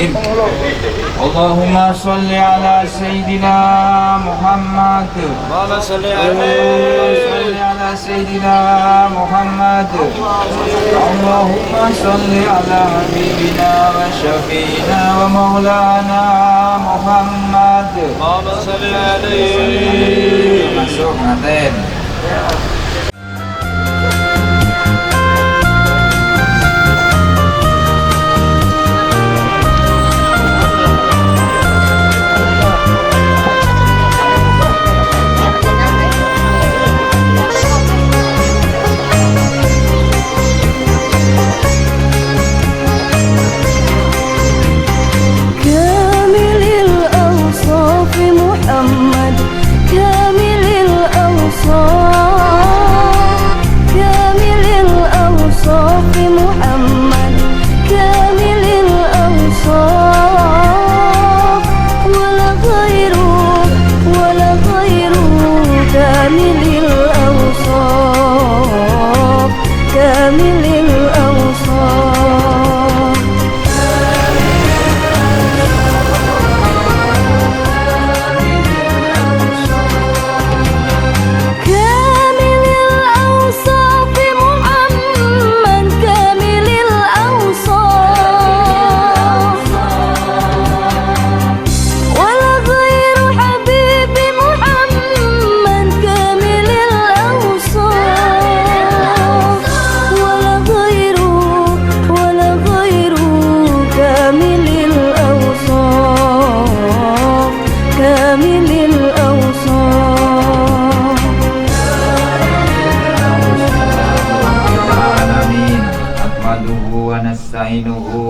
Bismillahirrahmanirrahim. Allahumma salli ala Sayyidina Muhammad. Allahumma salli ala Sayyidina Muhammad. Allahumma salli ala Habibina wa Syafi'ina wa Maulana Muhammad. Allahumma salli alaihi. Masuk ngaten.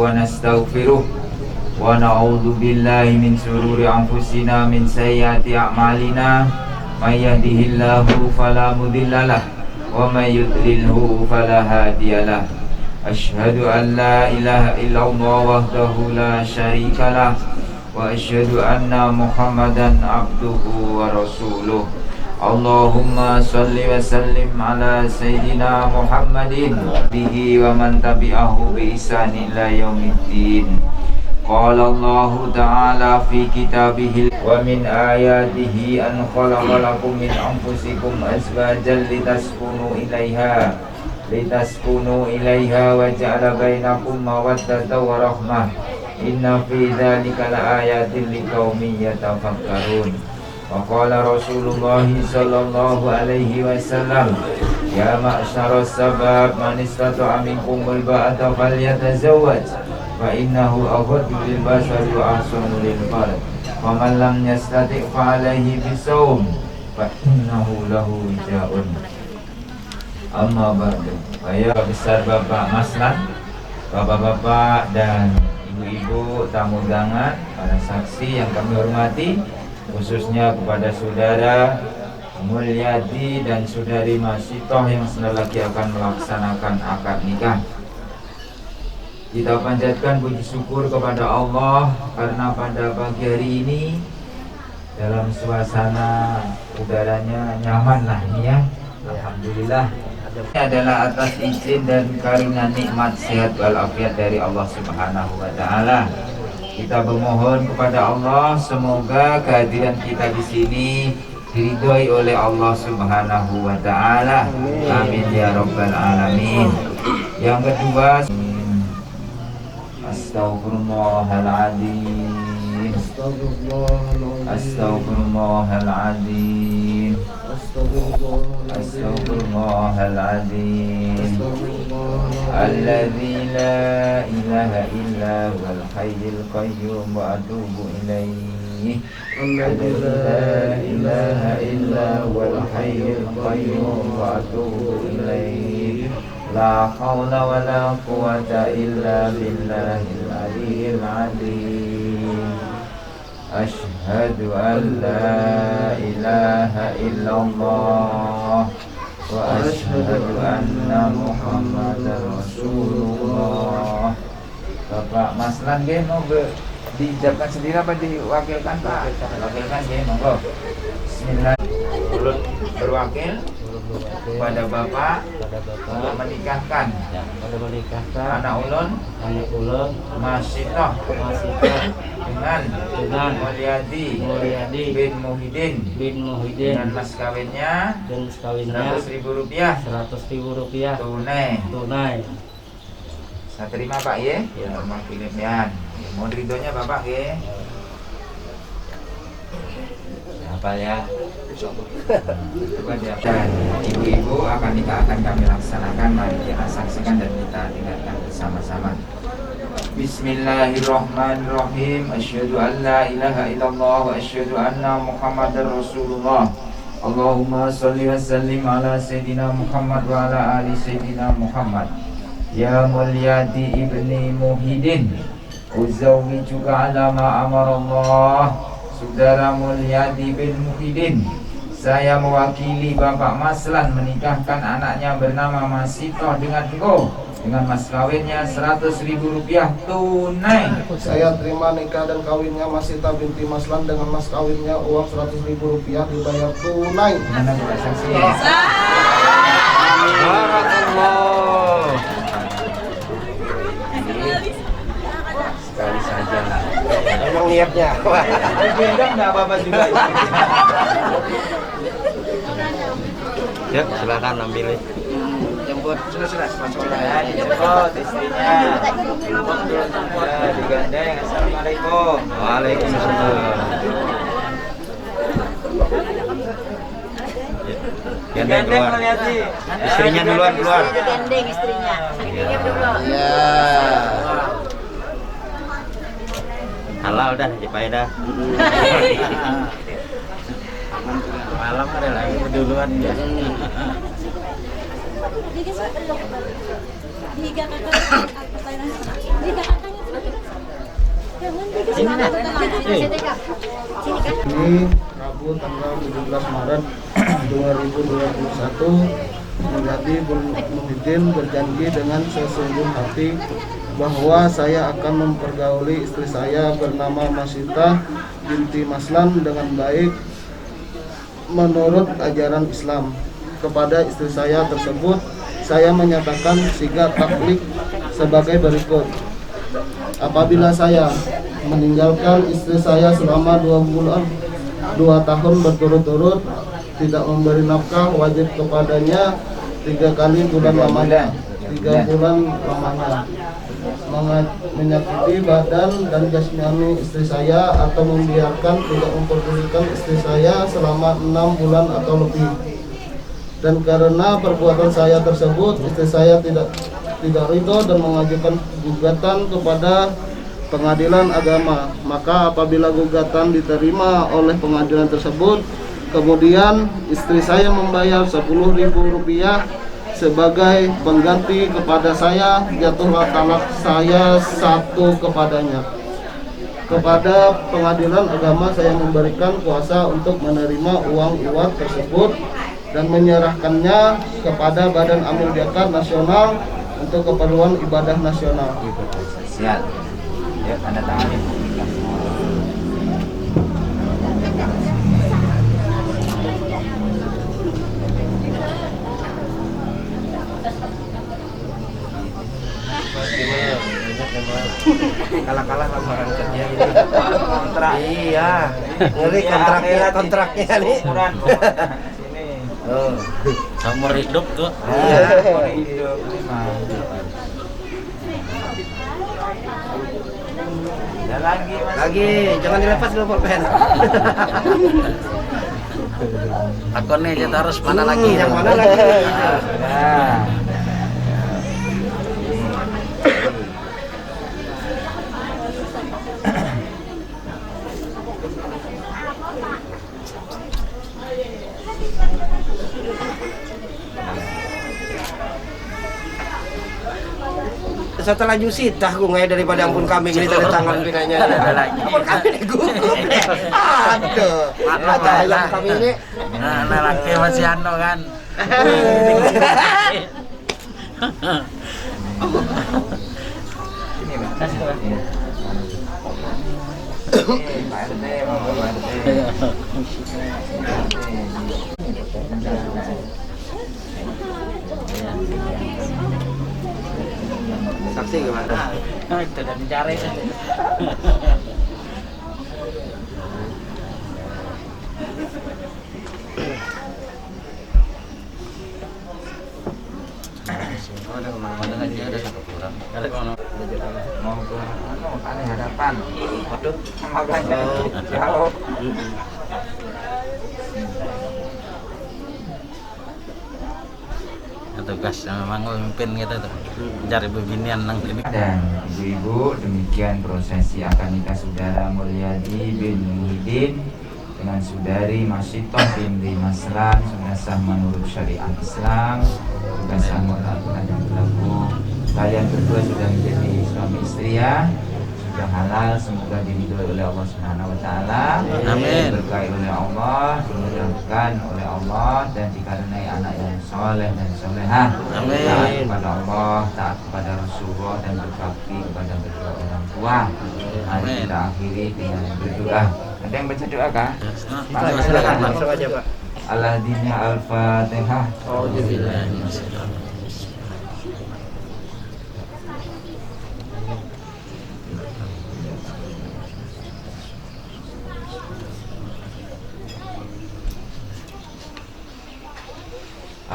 Wa nastaghfiruh wa na'udzu billahi min shururi anfusina min sayyiati a'malina may yahdihillahu fala mudhillalah wa may yudlilhu fala hadiyalah. Asyhadu an la ilaha illallah wahdahu la syarikalah wa asyhadu anna Muhammadan abduhu wa rasuluh. Allahumma salli wa sallim ala Sayyidina Muhammadin bihi wa man tabi'ahu bi ihsani ila yaumiddin. Qala Allah ta'ala fi kitabihil wa min ayatihi an khalaqa lakum min anfusikum azwajan litaskunu ilaiha wa ja'ala bainakum mawaddatan wa rahmah. Inna fi dzalika laayatin liqaumin yatafakkarun. Wa qala Rasulullah sallallahu alaihi wasallam, ya ma'syaras sabab man istata'a minkum al-ba'ata falyatazawwaj fa innahu aghaddu lil basari wa ahsanu lil farj wa man lam yastati' fa alaihi bisawm fa innahu lahu wijaun. Amma ba'du. Saya besar Bapak Maslan, Bapak-bapak dan ibu-ibu tamu undangan, para saksi yang kami hormati, khususnya kepada saudara Mulyadi dan saudari Masitoh yang sebentar lagi akan melaksanakan akad nikah. Kita panjatkan puji syukur kepada Allah karena pada pagi hari ini dalam suasana udaranya nyaman lah ini ya. Alhamdulillah. Ini adalah atas izin dan karunia nikmat sehat walafiat dari Allah Subhanahu wa taala. Kita bermohon kepada Allah semoga kehadiran kita di sini diridhoi oleh Allah Subhanahu wa taala. Amin ya rabbal alamin. Yang kedua, Astaghfirullahaladzim. Astaghfirullahaladzim. Astaghfirullahaladzim. Alladzi la ilaha illa huwal hayyul qayyum wa atubu ilaihi. Alladzi la ilaha illa huwal hayyul qayyum wa atubu ilaihi. La haula wa la quwwata illa billahil aliyyil azim. Asyhadu an la ilaha illallah wa asyhadu anna Muhammadar Rasulullah. Bapak Maslan nggih mau diucapkan sendiri apa diwakilkan Pak? Wakilkan nggih monggo. Bismillah. Berwakil kepada Bapak pada untuk Bapak menikahkan pada menikahkan anak ulun anak ulun Masitoh Masitoh dengan Mulyadi bin Muhyiddin bin Muhyiddin dengan mas kawinnya dan sekawinnya Rp100.000 Rp100.000 tunai. Saya terima Pak ya. Ya. Mewakili pian. Mohon ridhonya Bapak ya. Apa ya? Dan ibu-ibu nikah akan kami laksanakan. Mari kita saksikan dan kita dengarkan bersama-sama. Bismillahirrahmanirrahim. Asyhadu an la ilaha illallah wa asyhadu anna Muhammadar Rasulullah. Allahumma sholli wa sallim ala Sayyidina Muhammad wa ala ali Sayyidina Muhammad. Ya Mulyadi ibni Muhyiddin, uzawwijuka ala ma amarallah. Saudara Mulyadi bin Muhyiddin, saya mewakili Bapak Maslan menikahkan anaknya bernama Masitoh dengan engkau dengan mas kawinnya Rp100.000 tunai. Saya terima nikah dan kawinnya Masita binti Maslan dengan mas kawinnya uang Rp100.000 dibayar tunai. Mana Bapak saksi? Barakallah. Sekali saja. Emang niatnya. Gendam enggak apa-apa juga. Ya, silakan ambil. Jemput sudah masuk Ya, dijemput istrinya. Ya, digandeng. Assalamualaikum. Waalaikumsalam. Gandeng keluar. Mulyadi. Istrinya duluan keluar. Gandeng istrinya. Saking dulu. Ya. Halal dah, dipakai dah. Malam ada lagi duluan ya. Ini Rabu tanggal 17 Maret 2021, Mulyadi bin Muhyiddin berjanji dengan sesungguh hati bahwa saya akan mempergauli istri saya bernama Masita binti Maslan dengan baik menurut ajaran Islam. Kepada istri saya tersebut, saya menyatakan sigat taklik sebagai berikut. Apabila saya meninggalkan istri saya selama 2 tahun berturut-turut, tidak memberi nafkah, wajib kepadanya 3 kali bulan lamanya, 3 bulan lamanya, menyakiti badan dan jasmani istri saya atau membiarkan tidak memperdulikan istri saya selama 6 bulan atau lebih. Dan karena perbuatan saya tersebut, istri saya tidak ridho dan mengajukan gugatan kepada pengadilan agama. Maka apabila gugatan diterima oleh pengadilan tersebut, kemudian istri saya membayar Rp10.000 sebagai pengganti kepada saya, jatuhlah talak saya 1 kepadanya. Kepada pengadilan agama saya memberikan kuasa untuk menerima uang iwat tersebut dan menyerahkannya kepada Badan Amil Zakat Nasional untuk keperluan ibadah nasional. Siap. Ya, tanda tangan. Kalah-kalah lamaran kerja ini. Kontrak. Iya. Ngeri kontraknya nih. Sini. Oh. Seumur hidup tuh. Iya, mau hidup ini mah. Ya lagi Mas. Lagi, jangan dilepas dulu pulpen. Akunnya kita harus mana lagi? Yang mana lagi? Nah. Setelah Jusit, dah gue ngaya daripada ampun kami ini tanda tangan pinanya. Ampun kami ini gugup. Aduh. Mata ayam kami ini. Nah, laki masih ando kan. Ini Pak. Iya. Pak RT, Pak RT. Saksi gimana? Tidak dicari. Mau ke aneh hadapan. Waduh, makanya jauh. Tugas memang memimpin gitu tuh, mencari pembinian nang ini. Dan ibu-ibu, demikian prosesi akad nikah saudara Mulyadi bin Muhyiddin dengan saudari Masyitoh binti Maslan sudah sah menurut syariat Islam, sudah sah menurut aturan yang berlaku. Kalian berdua sudah menjadi suami istri ya, sudah halal, semoga diridhoi oleh Allah Subhanahu wa taala. Amin. Berkahi oleh Allah, dimudahkan oleh Allah dan dikarenai anak yang soleh dan solehah. Amin. Taat kepada Allah, taat kepada Rasulullah dan berbakti kepada kedua orang tua. Mari Amin. kita akhiri dengan berdoa. Ada yang baca doa kah? Silakan langsung aja Pak. Al-Hadiyah Al-Fatihah.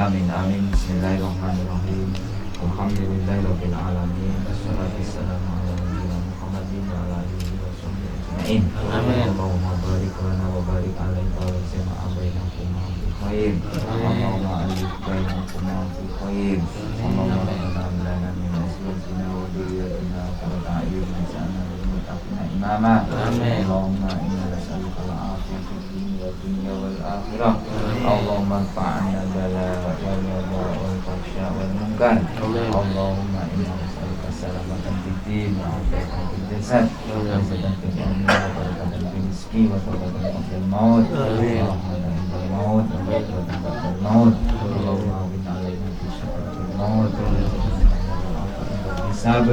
Amin amin. Bismillahirrahmanirrahim. Alhamdulillahirabbil alamin. Wassalatu wassalamu ala nabiyyina Muhammadin wa ala alihi washabbihi ajmain. Amin. Allahumma barik lana wa barik alaina wa jama'a bainakuma fi khair. Allahumma alif bainakuma fi khair. Allahumma rabbana lana min azwajina wa dhurriyyatina qurrata a'yun waj'alna lil muttaqina imama. Amin. Allahumma inna nas'aluka al-'afiyata fid dunya wal akhirah. Allahumma fa'alna bala wal wada wal fahsya wal munkar. Allahumma inna nas'aluka salamatan fid din wa afiyatan fil jasad wa izatan fil amri wa barakatan fil rizqi wa tawbatan fil maut wa rahmatan fil maut wa barakatan fil maut. Allahumma awin alaina fi syakaratil maut wa la hisab.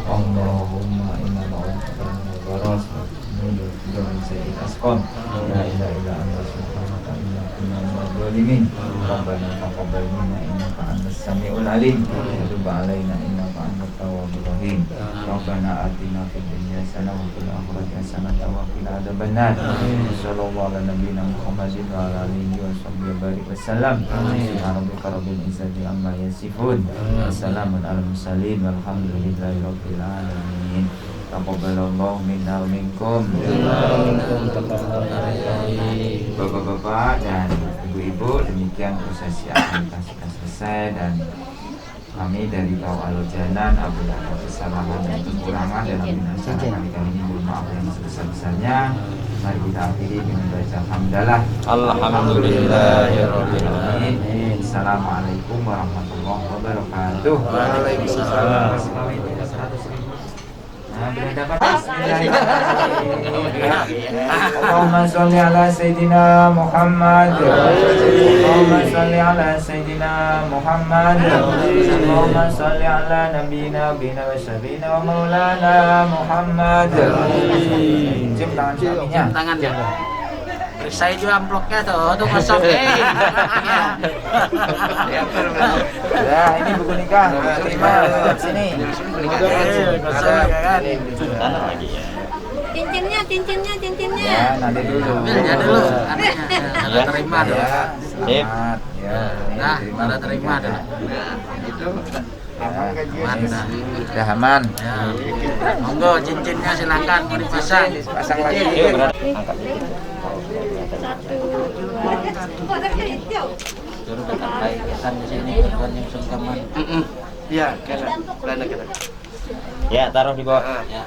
Allahumma inna na'udzubika min al-baras wa sayyid asqam. La ilaha illa anta subhanaka inna kunna minadh dhalimin. Rabbana taqabbal minna innaka antas samiul alim wa tub alaina innaka antat tawwabur rahim. Rabbana atina fid dunya hasanah wa fil akhirati hasanah wa qina adzabannar. Sallallahu ala nabiyyina Muhammadin wa ala alihi wa sahbihi wa barik wasallam. Subhanaka rabbil izzati amma yasifun. Wassalamun alal mursalin walhamdulillahi rabbil alamin. Taqabbalallahu minna wa minkum. Bapak-bapak dan ibu-ibu, demikian prosesi akad nikah sudah selesai dan kami dari kaum Al-Janan apabila ada kesalahan dan kekurangan dalam melaksanakan nikah ini, mohon maaf yang sebesar-besarnya. Mari kita akhiri dengan baca hamdalah. Alhamdulillahirabbil alamin. Assalamualaikum warahmatullahi wabarakatuh. Waalaikumsalam. Allahumma sholli ala Sayyidina Muhammad. Allahumma sholli ala Sayyidina Muhammad. Allahumma sholli ala Nabiyyina wa Syafiina wa Maulana Muhammad. Cium tangan suaminya. Tangan ya. Saya juga amplopnya tuh kosong Ya, ini buku nikah. Terima sini. Cincinnya. Ya, nanti dulu. Ambilnya dulu. Ada terima dulu. Ya, selamat. Ya, Nah, terima ada terima dulu. Mana? Sudah aman. Ya. Monggo cincinnya silakan mau dipasang. Pasang lagi. Angkat. Suruh datang kaitan di sini bukan yang sungkaman. Iya, kelana kita. Ya, taruh di bawah. Ya.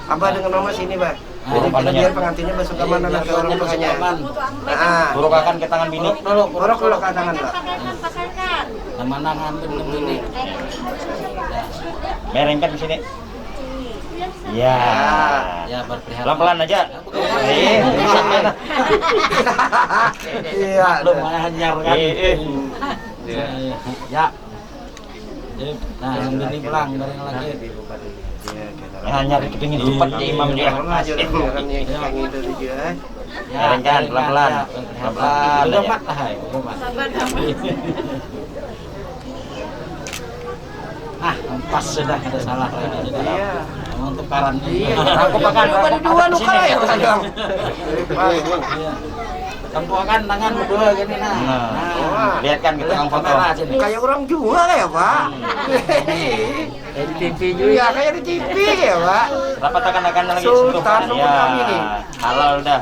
Apa dengan mama sini, Pak? Jadi kita pandanya. biar pengantinnya masuk ke mana ke orang tuanya. Nah, Turukakan ke tangan bini. borok dulu ke tangan, Pak. Mana ngambil ini? Merengkat di sini. Ya. Ya berpihak. Pelan-pelan aja. Bisa mana? Iya. Lumayan nyar kan. Ya. Nah, ambil ini pulang dari lagi. Nyari kepingin cepat ya imam dia. Merengkat pelan-pelan. Pelan-pelan. Udah aja. mat lah, udah mat. Pas sudah ada salah lagi. Iya. Untuk karan. Iya, aku makan dua nu kala ya sayang. Tempuakan tangan berdua gini Lihat kan kita ang foto. Kayak orang jual ya, Pak. Di TV Iya, kayak di TV ya, Pak. Rapat akan lagi Sultan nomor kami nih. Halal udah.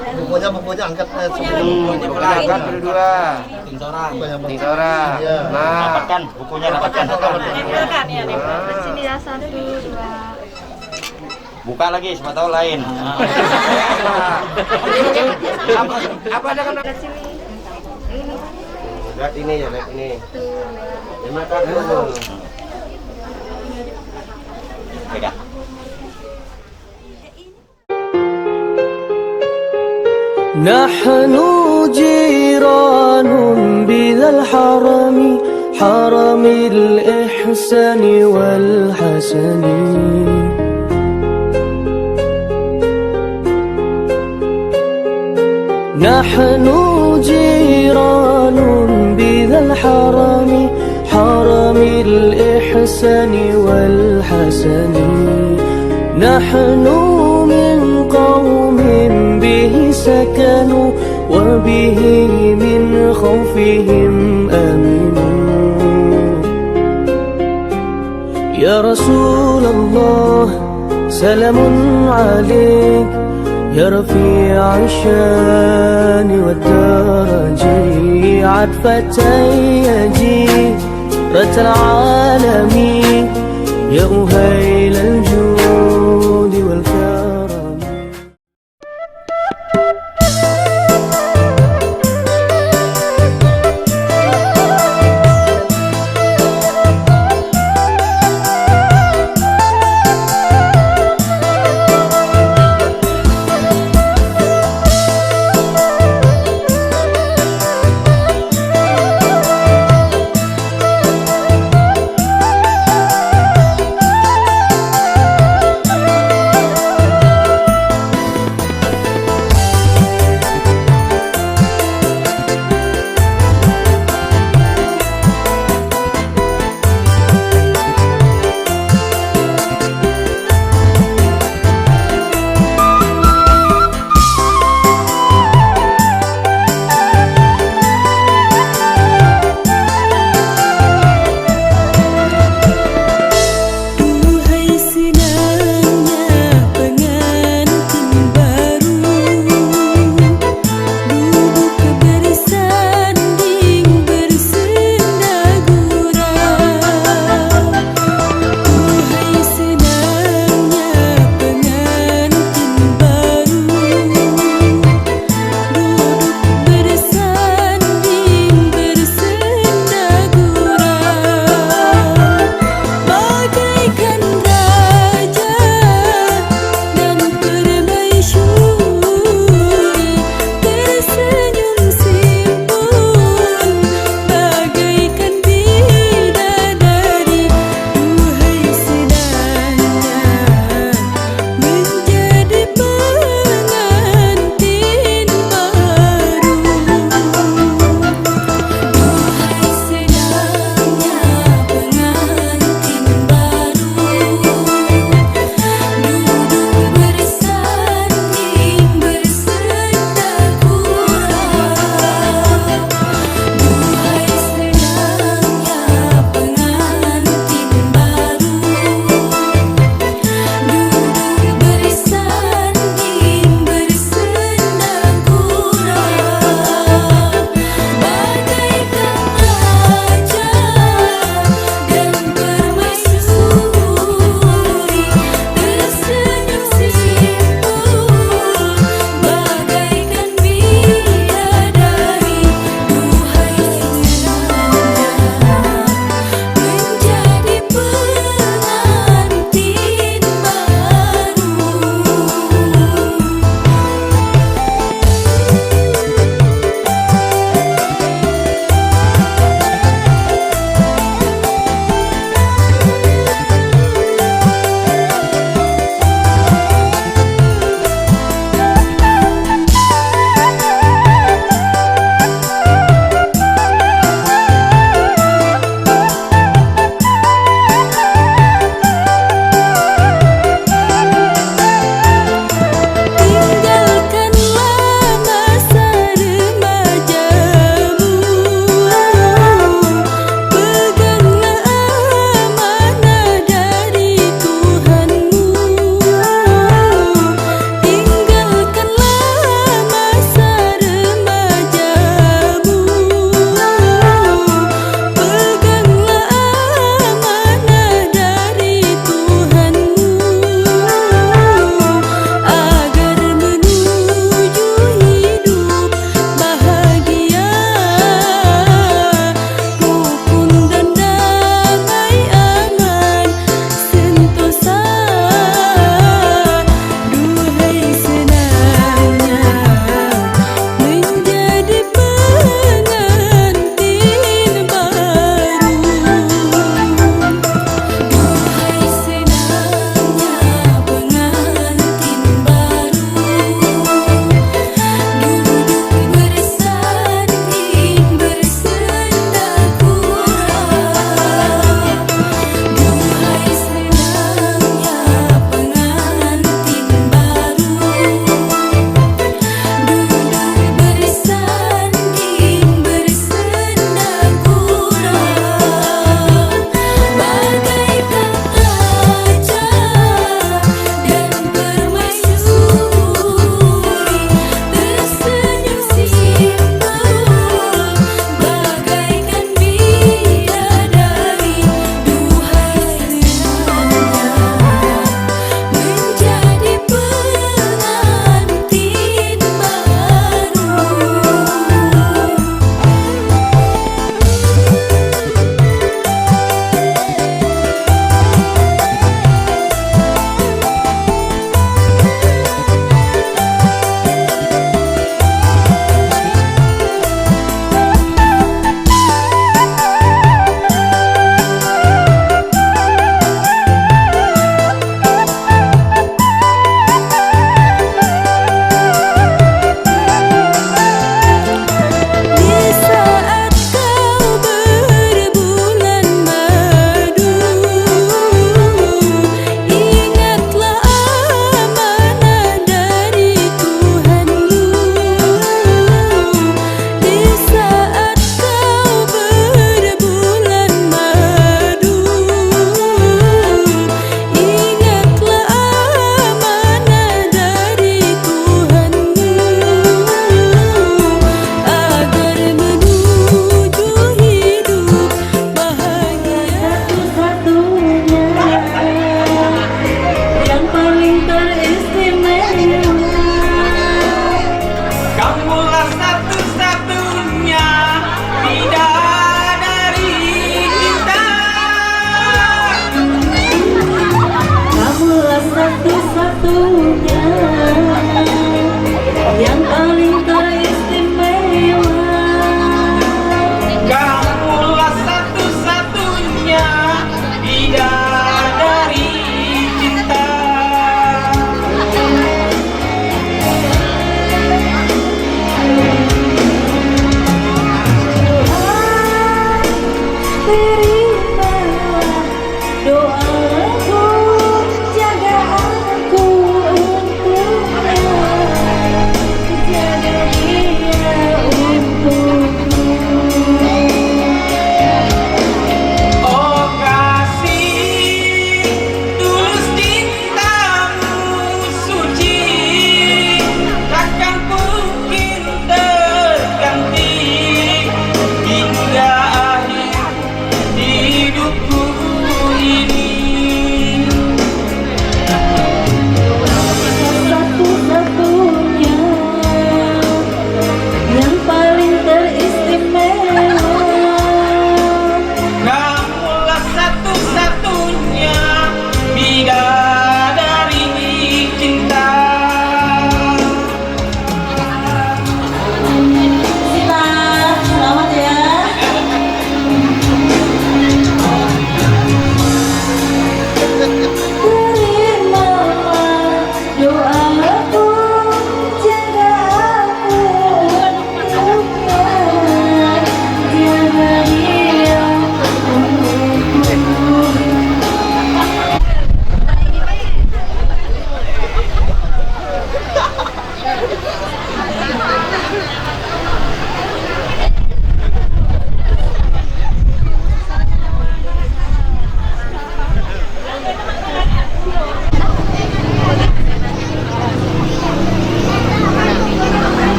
Bukunya angkat Angkat berdua. Tintorang. Tintorang. Nah, Dapatkan bukunya, dapatkan. Tempelkan ya, tempelkan. Sini ya, 1, 2. Buka lagi, siapa tahu lain. apa ada kan? Lihat sini. Ini. Lihat ini ya, lihat ini. Tuh. Terima kasih. Pegang. نحن جيران بذا الحرم حرم الإحسان والحسن نحن جيران بذا الحرم حرم الإحسان والحسن نحن من قوم به سكنوا وبه من خوفهم آمنوا يا رسول الله سلام عليك يا رفيع الشان والدرج عطفة يجيرة العالمين يا أهيل الجود والكرم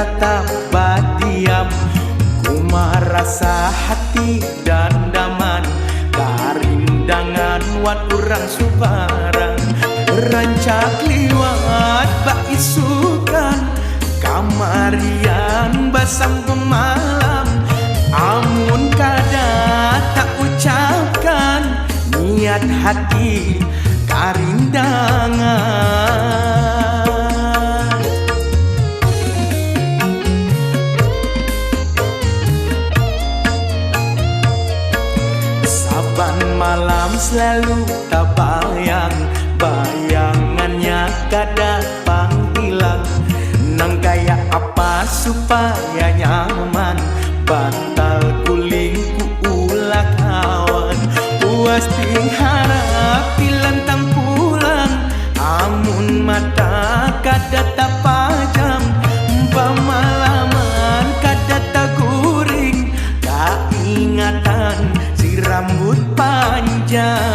tatap berdiam. Ku merasa hati dan daman, karindangan wat urang subarang. Rancak liwat bak isukan, kamarian basang pemalam. Amun kada tak ucapkan niat hati karindangan. Saban malam selalu tak bayang, bayangannya kada panghilang. Nang gaya apa supaya nyaman, bantal guling ku ulah kawan. Puas ting harap pilantang pulang, amun mata kada tak pajam. Pemalaman kada tak guring, keingatan si rambut panjang.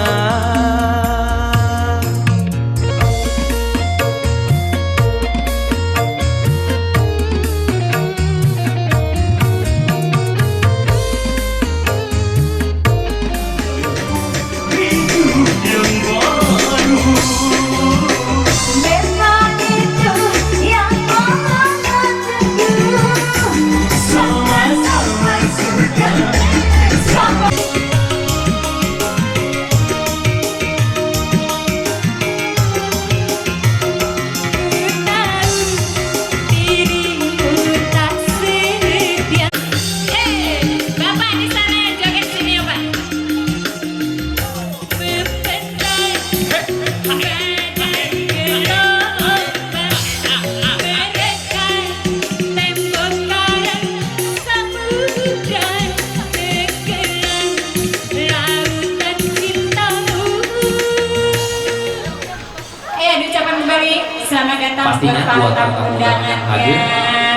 Selamat datang pastinya buat para tamu tamu yang hadir.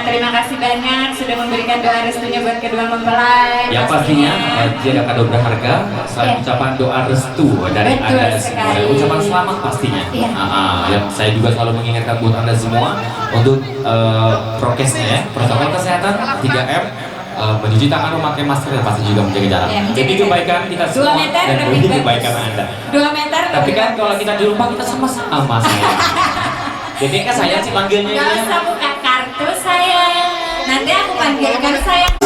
Terima kasih banyak sudah memberikan doa restunya buat kedua mempelai. Yang pastinya jaga kado berharga selain ucapan doa restu dari Betul Anda semua. sekali. Ucapan selamat pastinya. Yang saya juga selalu mengingatkan buat Anda semua untuk prokesnya ya, protokol kesehatan 3M. Mencuci tangan, memakai masker, dan pasti juga menjaga jarak. Demi kebaikan kita semua 2 meter, dan demi kebaikan Anda. 2 meter. Tapi kan kalau kita di rumah kita sama-sama sayang. Jadi kan sayang sih panggilnya. Gak usah buka kartu sayang. Nanti aku panggilkan sayang.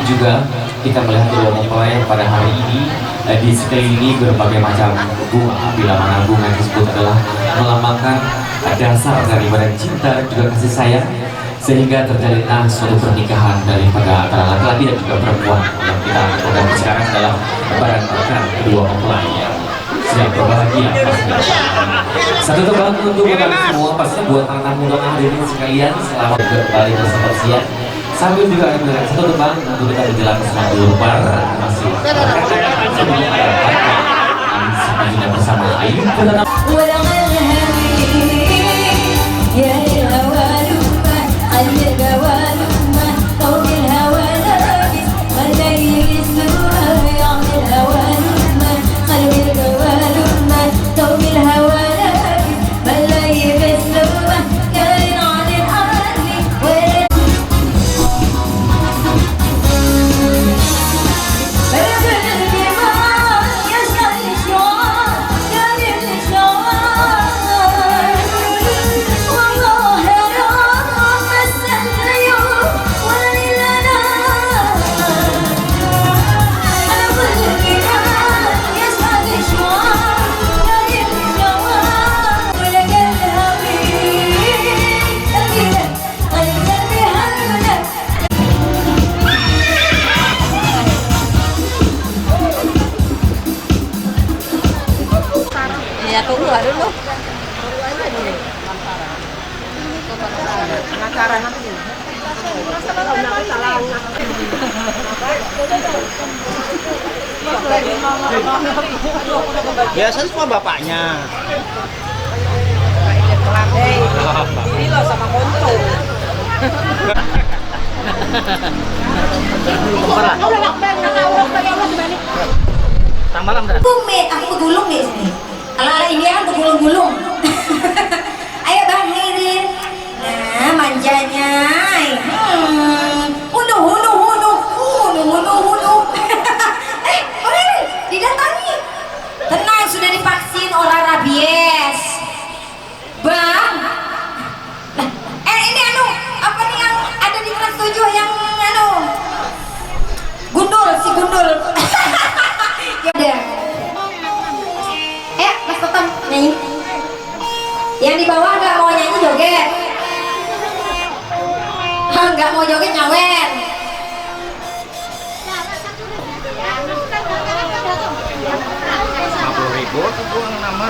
Juga kita melihat kedua mempelai pada hari ini di sekelilingi berbagai macam bunga, bila mana bunga tersebut adalah melambangkan dasar daripada cinta dan juga kasih sayang, sehingga terjadilah suatu pernikahan daripada antara laki-laki dan juga perempuan. Yang kita lakukan sekarang adalah barang-barang kedua mempelai yang sedang berbahagia. Satu tebak untuk kita semua, pastinya buat para tamu dan hadirin sekalian, selamat kembali bersama siang. Sambil juga ada satu tebang untuk kita menjelang sholat Zuhur masih bersama Ayu. Ya tunggu dulu. Penasaran nanti. Biasa semua bapaknya. Ini loh sama konco. Malam dah. Aku begulung di sini. Ala-ala ini kan bergulung-gulung. Ayo Bang Hairin. Nah, manjanya. Hunu. Hairin, didatangi. Tenang, sudah divaksin orang rabies. Bang. Ini apa nih yang ada di Trans 7 yang si gundul. Ya udah. Mas Totem nyanyi. Yang di bawah nggak mau nyanyi joget. Nggak mau joget nyawer. Ribut buang nama.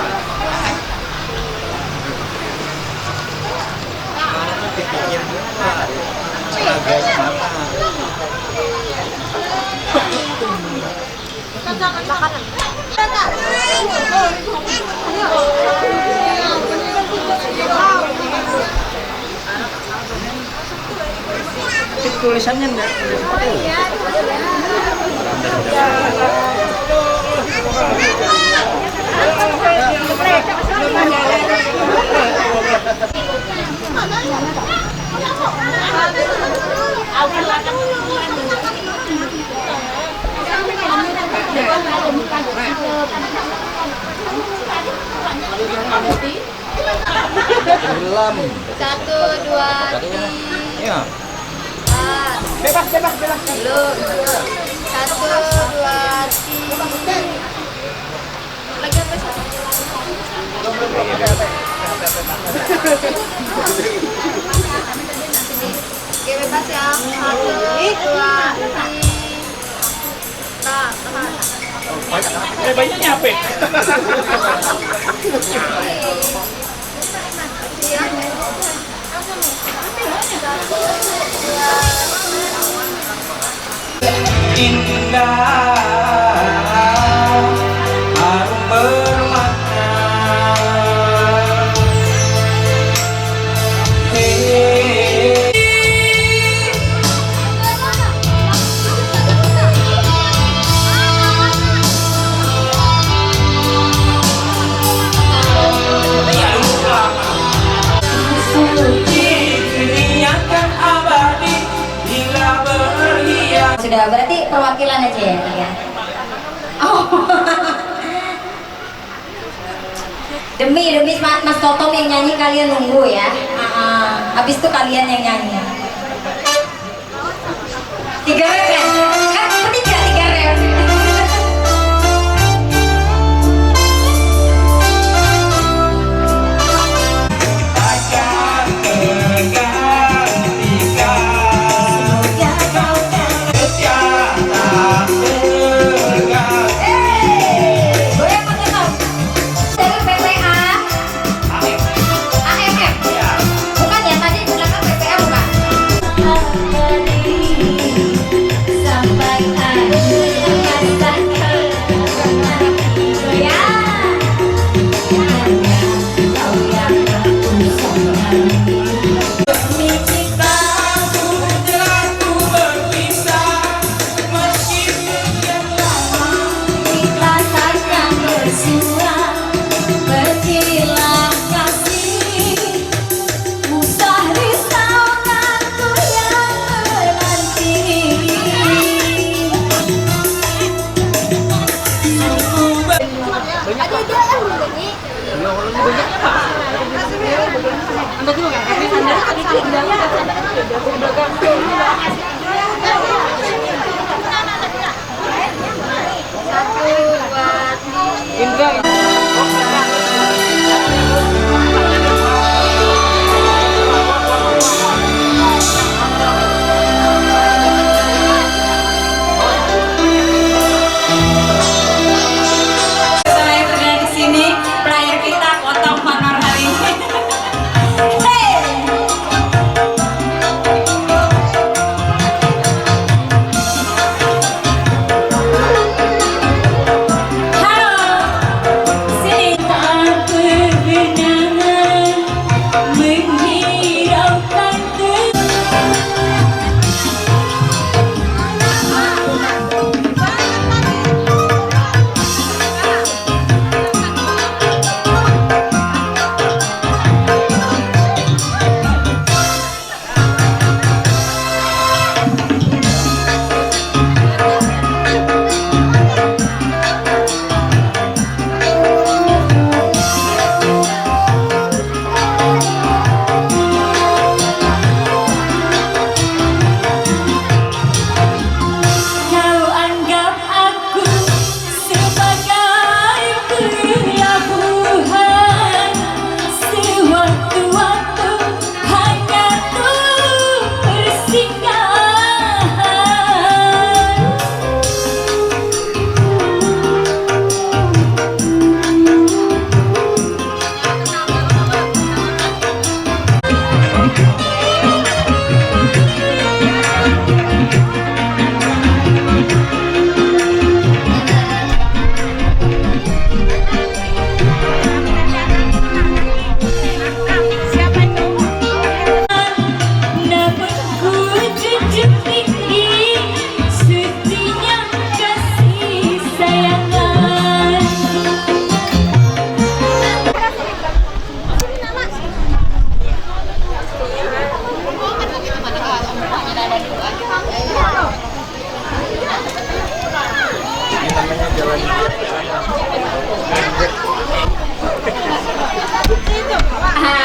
Tulisannya enggak. Belum. 1, 2, 3. Ya. Bebas. Belum. 1, 2, 3. Lagi apa sih? Oke, bebas ya. 1, 2, 3. Tahan. Banyaknya apa? Indah harum bermakna. Sudah berarti perwakilan aja ya. Oh. Demi Mas Totom yang nyanyi, kalian nunggu ya. Habis itu kalian yang nyanyi. 3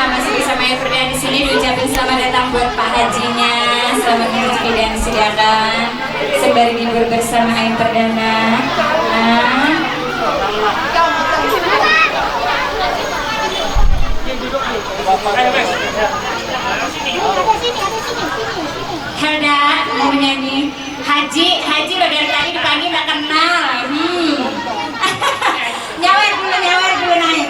Masih bisa main perdana di sini. Diucapin selamat datang buat Pak Hajinya. Selamat menikmati dan disediakan sembari libur bersama Ain Perdana. Helda mau nyanyi. Haji lo dari tadi dipanggil gak kenal. Nyawer dulu naik.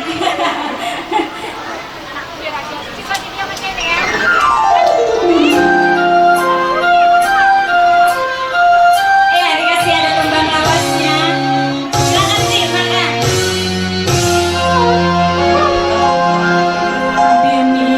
Dikasih ada tembang lawasnya. Silakan sih, makan. Demi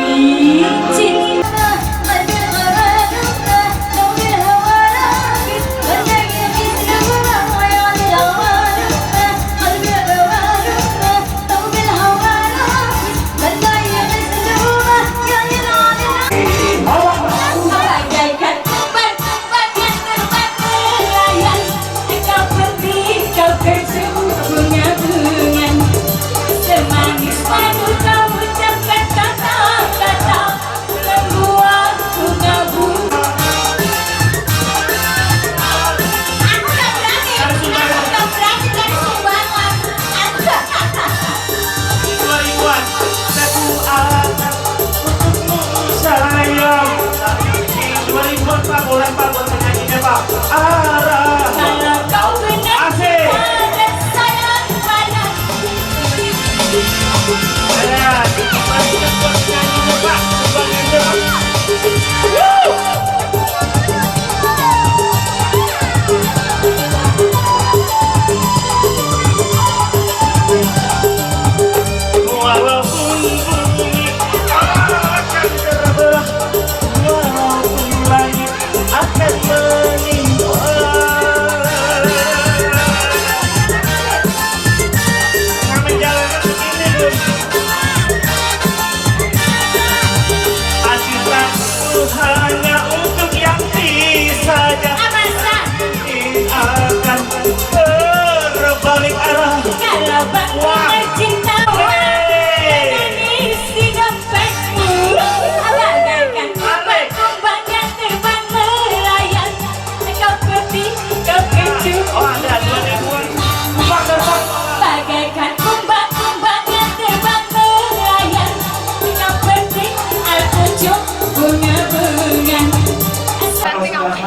cinta cinta dengan isi dompetmu.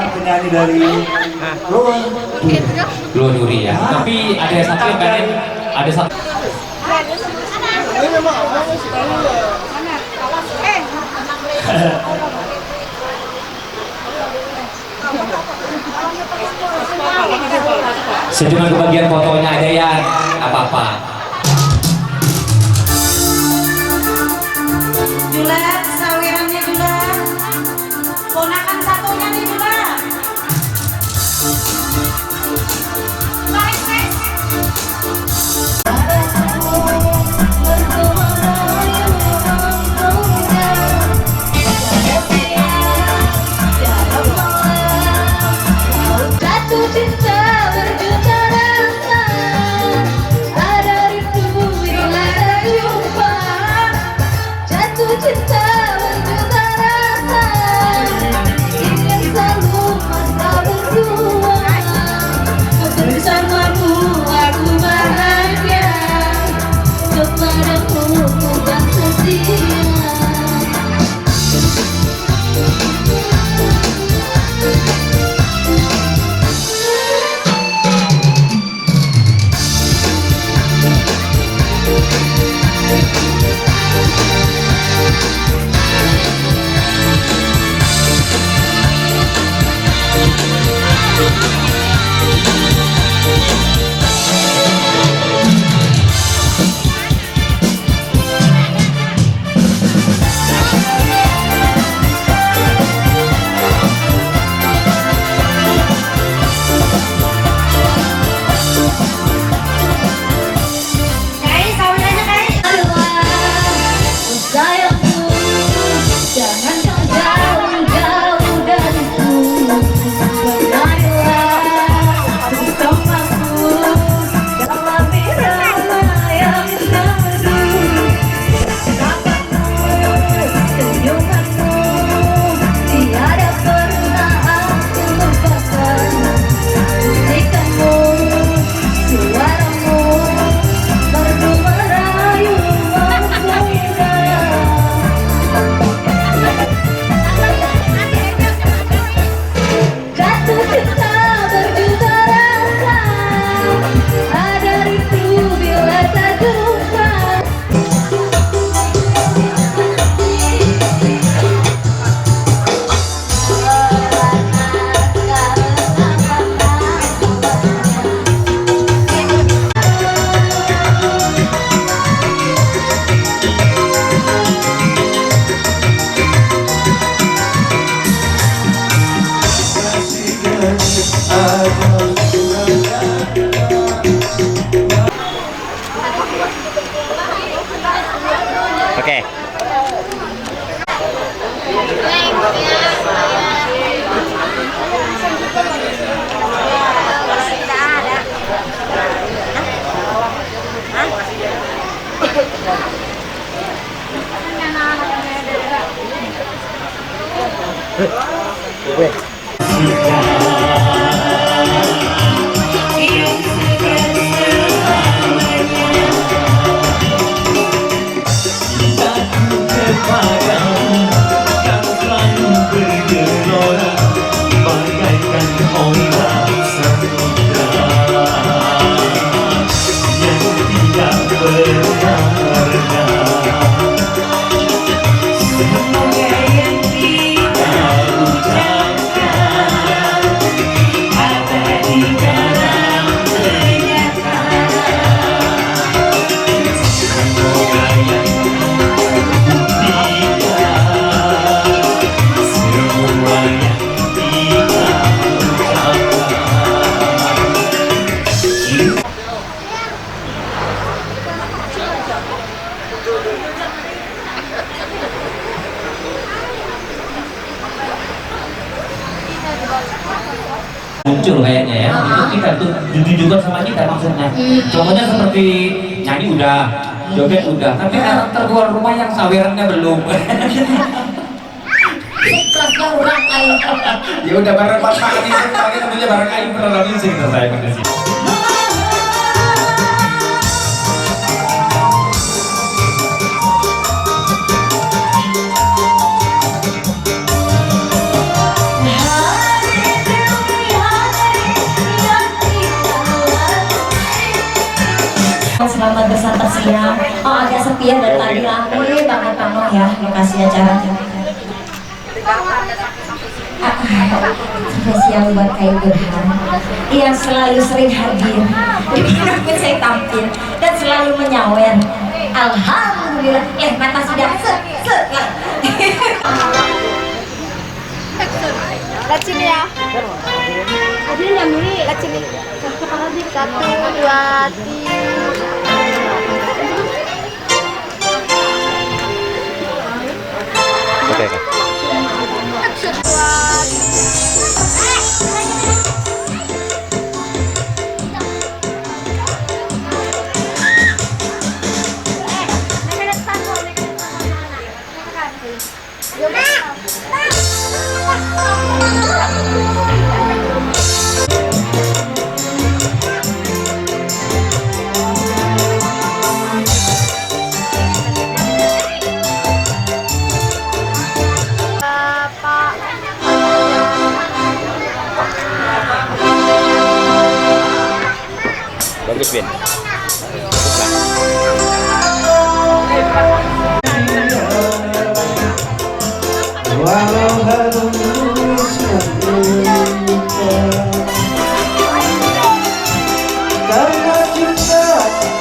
penyanyi dari Luar Duri ya. Tapi ada satu yang pengen, ada satu. Ini memang awalnya sih. Sejumlah kebagian fotonya ada ya, apa-apa. Julat, sawirannya Julat. Ponakan satunya nih Julat. Jatuh cinta berjuta rasa, ada rindu bila terjumpa. Jatuh cinta berjuta rasa, ingin selalu masa berdua. Bersamamu aku bahagia, kepadamu ku tak setia. Sayangku, jangan kau jauh-jauh dariku. Bernyanyilah bersamaku dalam irama yang merdu. Tatapanmu, senyumanmu, tiada pernah aku lupakan. Musikanmu, suaramu, merdu merayu membuka. Jatuh cinta berjuta rasa, ada rindu bila tak jumpa. Oke. Muncul kayaknya ya, itu kita tuh ditunjukkan sama kita maksudnya. Contohnya seperti nyanyi udah, joget udah, tapi karakter keluar rumah yang sawerannya belum. Ikhlasnya orang aing. Ya udah bareng Pak ini tentunya bareng aing pernah musik saya di sini. Hari ya lokasi acaranya. Spesial buat Kayu Burhan yang selalu sering hadir dimanapun saya tampil dan selalu menyawer. Alhamdulillah, mata sudah set lah. Lihat sini ya. Hadirin yang mulia, lihat sini. Satu, dua, tiga. Oke, Kak. Bagus, Bin. Walau harus karena cinta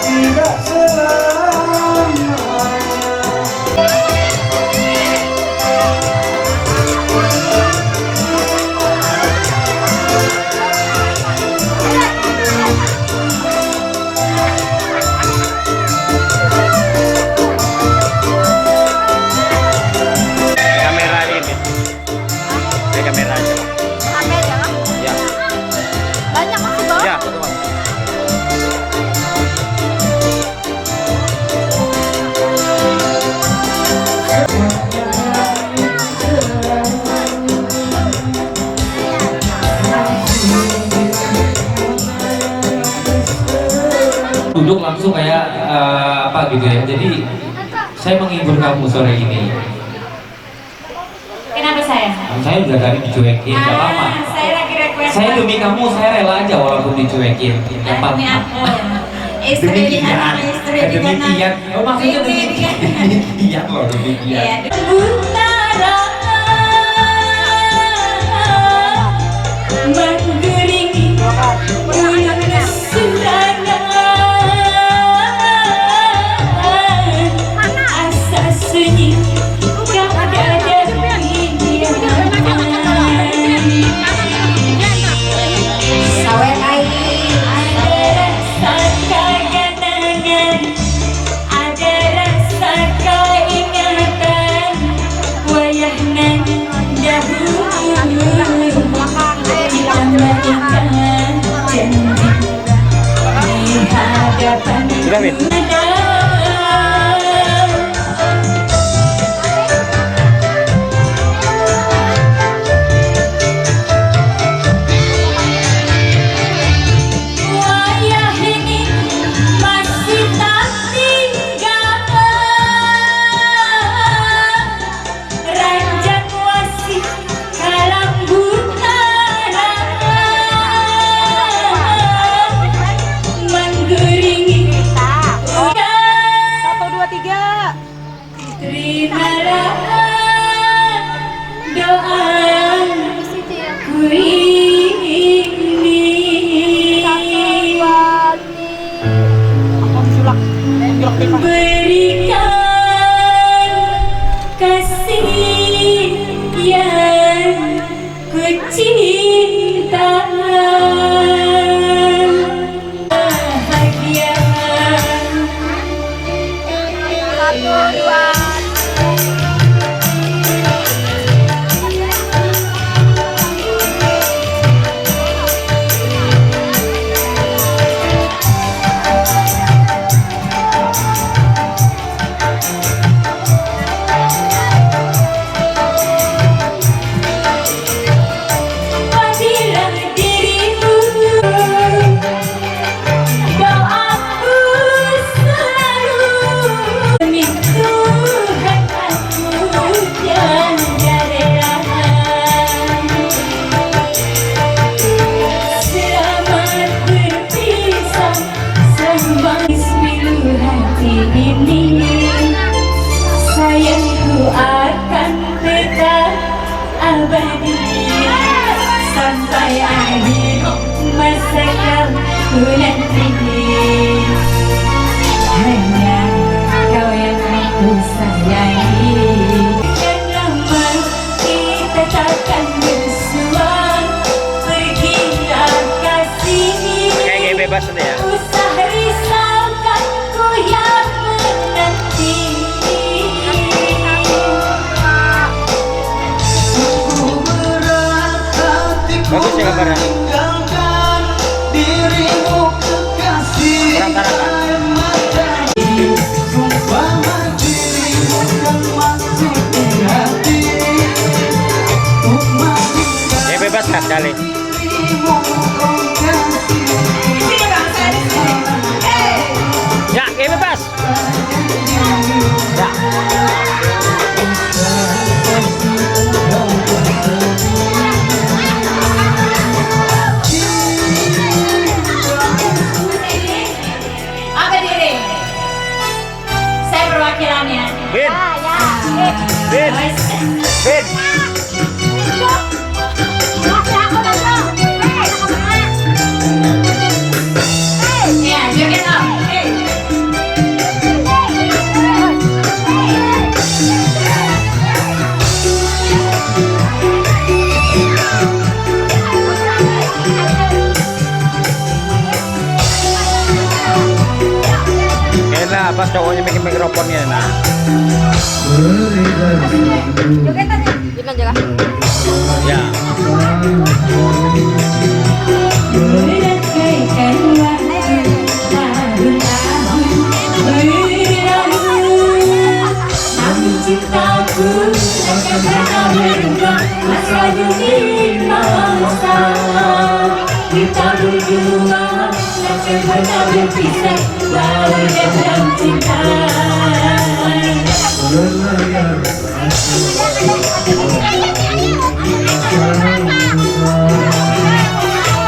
tidak selamanya. Duduk langsung kayak apa gitu ya. Jadi saya menghibur kamu sore ini. Kenapa saya? Saya udah tadi dicuekin, gak apa-apa. Saya lagi request. Saya demi kamu, saya rela aja walaupun dicuekin. Gak apa-apa. Demi aku. Istri Demikian, demikian. Oh maksudnya demikian. Demikian loh, demikian. Utara menggeringi bunga serangan asa sunyi gak ada sawer air ada rasa kegenangan, ada rasa keingatan wayah nan dahulu kita melakukan janji di hadapan ada. Wayah ini masih tak tinggal, ranjang wasih kalam butara menggeringi abadi sampai akhir masa kamu nanti. Hanya kau yang aku sayangi. Kenapa kita takkan bersuang berkira kasih? Kayak bebas ya. Usah risaukan ku yang menanti. Bagus ya gambarnya. Dirimu kekasih Ya bebas kan kali. Ya, kayak bebas. Ya. Apa diri? Saya perwakilannya. Bin. Bin. Bin. Ya, joget om. Kayaknya pas cowoknya bikin mikrofonnya nah. Ya. Cintaku akan pernah berubah, masa demi masa kita berdua akan pernah berpisah, walau dalam cinta.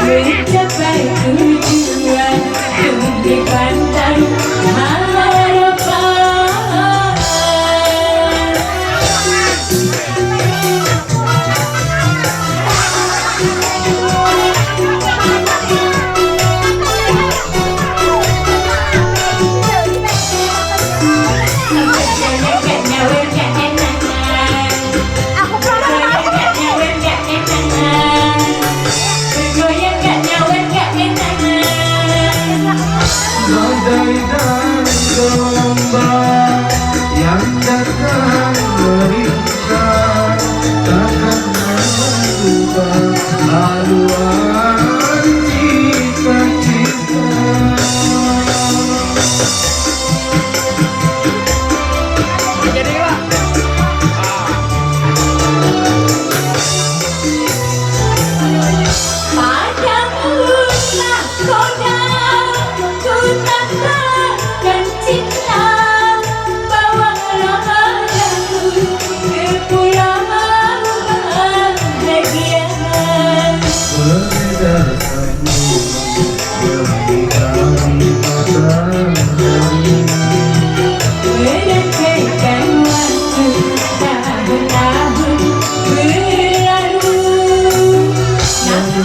Mencapai tujuan di pantai harapan. Badai dan gelombang yang datang berikan takkan mengubah haluan cita-cita.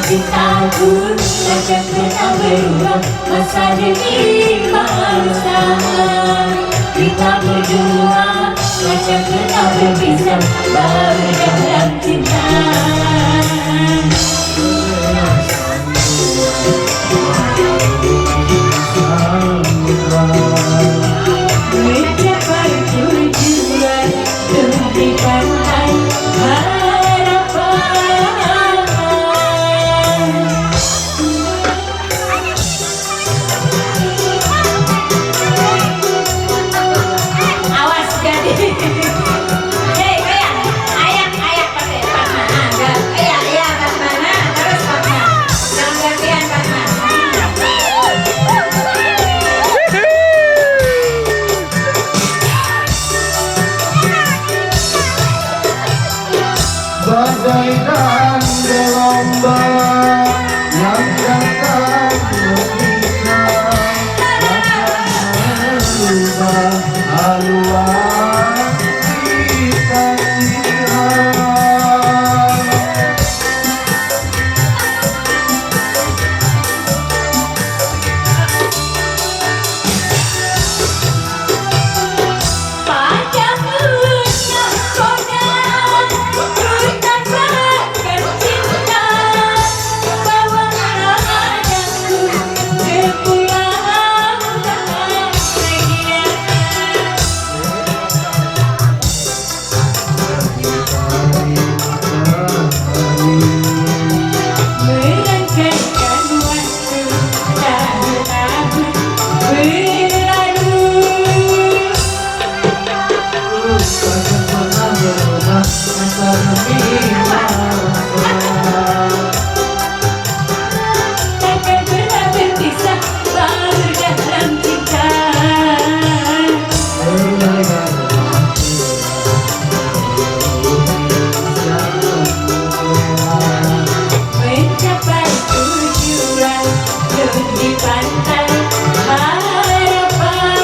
Cintaku akan pernah berubah, masa demi masa kita berdua akan pernah berpisah, baru dalam cinta. Mencapai tujuan di pantai harapan. Awas jadi. Hei, ayak pakai Fatma. Iya, Fatma. Terus Fatma. Jangan gantian Fatma. Badai dan gelombang yang datang berikan takkan mengubah haluan cita-cita. Takkan pernah berpisah baur dalam cinta. Mencapai tujuan di pantai harapan.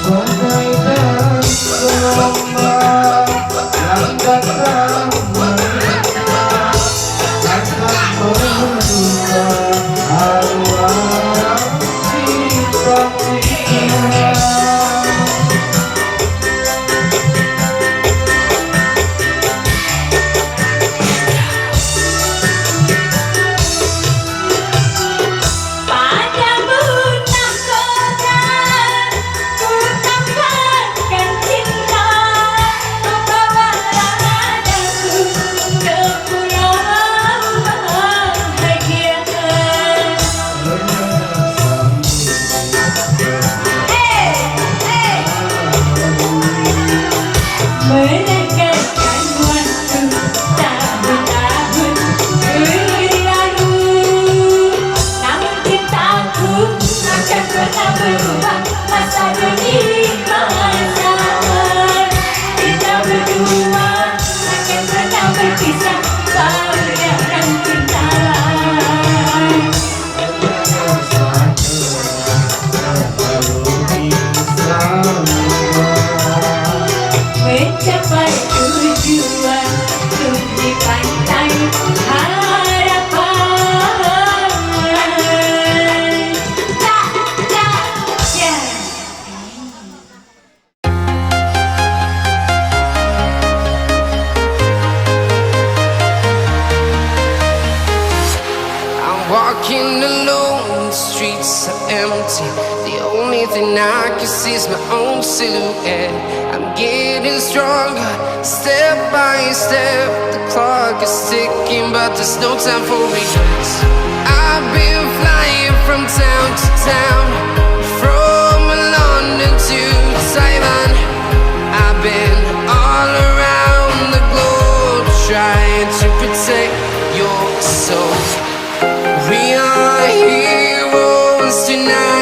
Bagaikan gelombang yang datang menerpa, akan merusak arwah cinta-cinta. Padamu nahkoda, ku tambahkan cinta. Kau bawalah daku ke pulau bahagia. Menegaskan waktu tahun-tahun berlalu, namun cintaku akan pernah berubah. Masa demi masa kita berdua akan pernah berpisah baur dalam cinta. Mencapai tujuan di pantai harapan. Ya. I'm walking alone, the streets are empty. The only thing I can see is my own silhouette. I'm getting stronger, step by step. The clock is ticking, but there's no time for regrets. I've been flying from town to town, from London to Taiwan. I've been all around the globe, trying to protect your soul. We are heroes tonight.